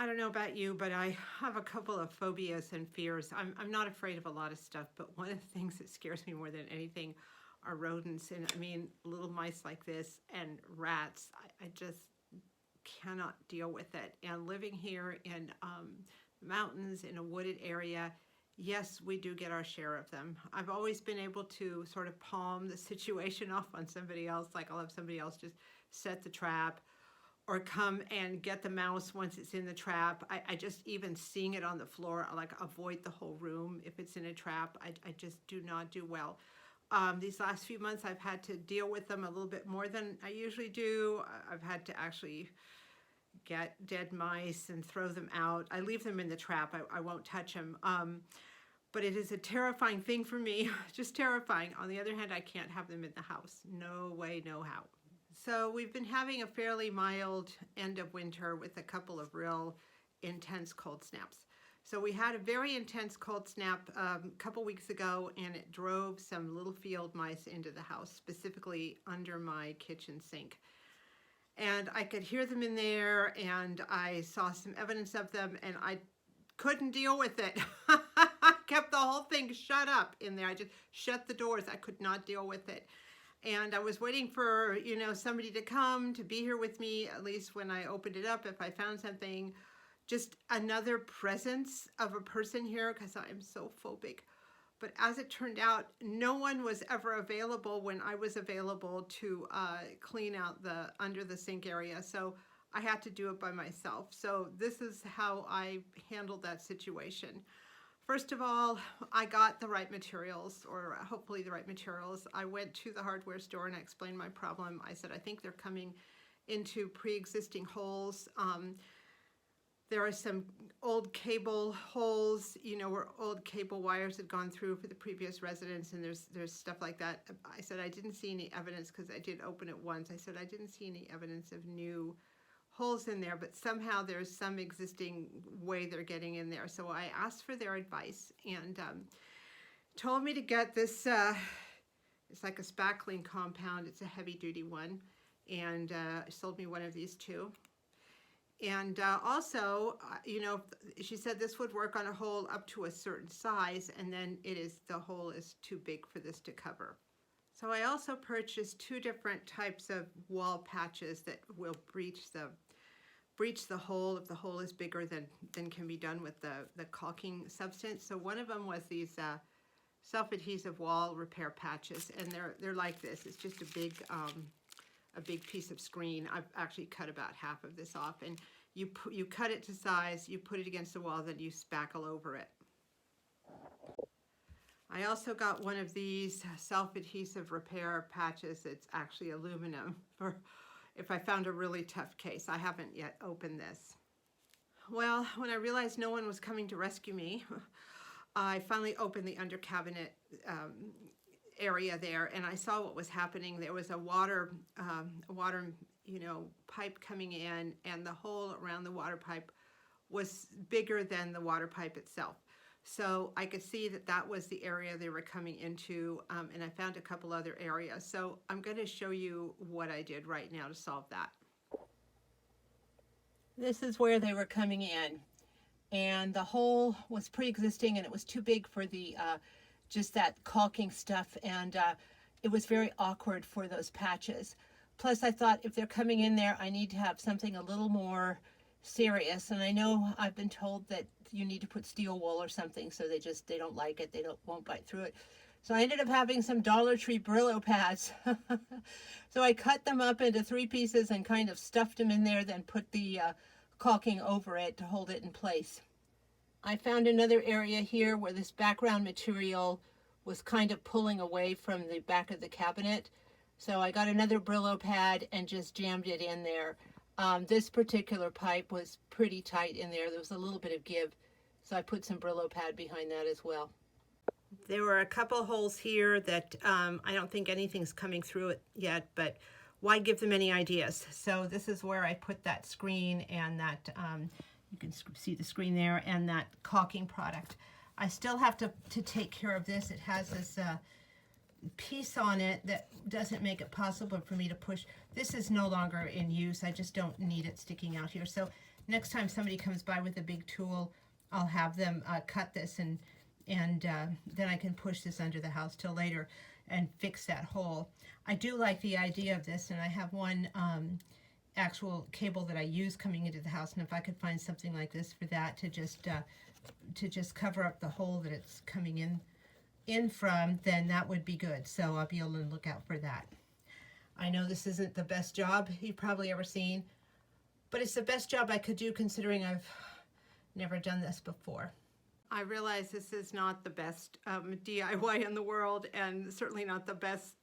I don't know about you, but I have a couple of phobias and fears. I'm not afraid of a lot of stuff, but one of the things that scares me more than anything are rodents. And I mean, little mice like this and rats. I just cannot deal with it. And living here in the mountains in a wooded area, yes, we do get our share of them. I've always been able to sort of palm the situation off on somebody else. Like I'll have somebody else just set the trap or come and get the mouse once it's in the trap. I just, even seeing it on the floor, I like avoid the whole room if it's in a trap. I just do not do well. These last few months I've had to deal with them a little bit more than I usually do. I've had to actually get dead mice and throw them out. I leave them in the trap. I won't touch them. But it is a terrifying thing for me, just terrifying. On the other hand, I can't have them in the house. No way, no how. So we've been having a fairly mild end of winter with a couple of real intense cold snaps. So we had a very intense cold snap a couple weeks ago, and it drove some little field mice into the house, specifically under my kitchen sink. And I could hear them in there, and I saw some evidence of them, and I couldn't deal with it. I kept the whole thing shut up in there. I just shut the doors. I could not deal with it. And I was waiting for, somebody to come to be here with me, at least when I opened it up, if I found something, just another presence of a person here, because I'm so phobic. But as it turned out, no one was ever available when I was available to clean out the under the sink area. So I had to do it by myself. So this is how I handled that situation. First of all, I got the right materials, or hopefully the right materials. I went to the hardware store and I explained my problem. I said, I think they're coming into pre-existing holes. There are some old cable holes, where old cable wires had gone through for the previous residents, and there's stuff like that. I said I didn't see any evidence, because I did open it once. I said I didn't see any evidence of new holes in there, but somehow there's some existing way they're getting in there. So I asked for their advice, and told me to get this, it's like a spackling compound. It's a heavy duty one, and sold me one of these too. And also, she said this would work on a hole up to a certain size, and then the hole is too big for this to cover. So I also purchased 2 different types of wall patches that will breach the hole if the hole is bigger than can be done with the caulking substance. So one of them was these self-adhesive wall repair patches, and they're like this. It's just a big piece of screen. I've actually cut about half of this off, and you cut it to size, you put it against the wall, then you spackle over it. I also got one of these self-adhesive repair patches. It's actually aluminum for if I found a really tough case. I haven't yet opened this. Well, when I realized no one was coming to rescue me, I finally opened the under cabinet area there, and I saw what was happening. There was a water pipe coming in, and the hole around the water pipe was bigger than the water pipe itself. So I could see that was the area they were coming into, and I found a couple other areas. So I'm going to show you what I did right now to solve that. This is where they were coming in, and the hole was pre-existing, and it was too big for the just that caulking stuff, and it was very awkward for those patches. Plus, I thought if they're coming in there, I need to have something a little more serious, and I know I've been told that you need to put steel wool or something, so they don't like it, won't bite through it. So I ended up having some Dollar Tree Brillo pads. So I cut them up into 3 pieces and kind of stuffed them in there, then put the caulking over it to hold it in place. I found another area here where this background material was kind of pulling away from the back of the cabinet. So I got another Brillo pad and just jammed it in there. This particular pipe was pretty tight in there. There was a little bit of give, so I put some Brillo pad behind that as well. There were a couple holes here that I don't think anything's coming through it yet, but why give them any ideas? So this is where I put that screen and that, you can see the screen there, and that caulking product. I still have to take care of this. It has this piece on it that doesn't make it possible for me to push. This is no longer in use. I just don't need it sticking out here. So Next time somebody comes by with a big tool, I'll have them cut this, and then I can push this under the house till later and fix that hole. I do like the idea of this, and I have one actual cable that I use coming into the house, and if I could find something like this for that to just cover up the hole that it's coming in from, then that would be good. So I'll be able to look out for that. I know this isn't the best job you've probably ever seen, but it's the best job I could do considering I've never done this before. I realize this is not the best DIY in the world, and certainly not the best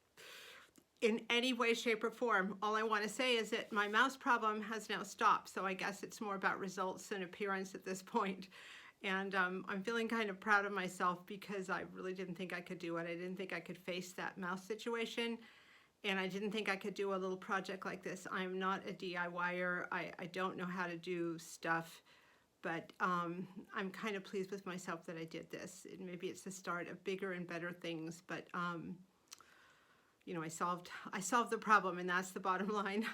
in any way, shape, or form. All I want to say is that my mouse problem has now stopped, so I guess it's more about results than appearance at this point. And I'm feeling kind of proud of myself because I really didn't think I could do it. I didn't think I could face that mouse situation, and I didn't think I could do a little project like this. I'm not a DIYer. I don't know how to do stuff, but I'm kind of pleased with myself that I did this. And maybe it's the start of bigger and better things, but you know, I solved the problem, and that's the bottom line.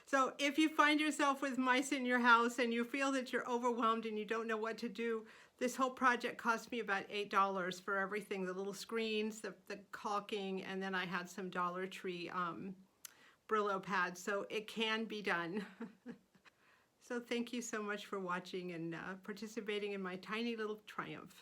So if you find yourself with mice in your house and you feel that you're overwhelmed and you don't know what to do, this whole project cost me about $8 for everything, the little screens, the caulking, and then I had some Dollar Tree Brillo pads, so it can be done. So thank you so much for watching and participating in my tiny little triumph.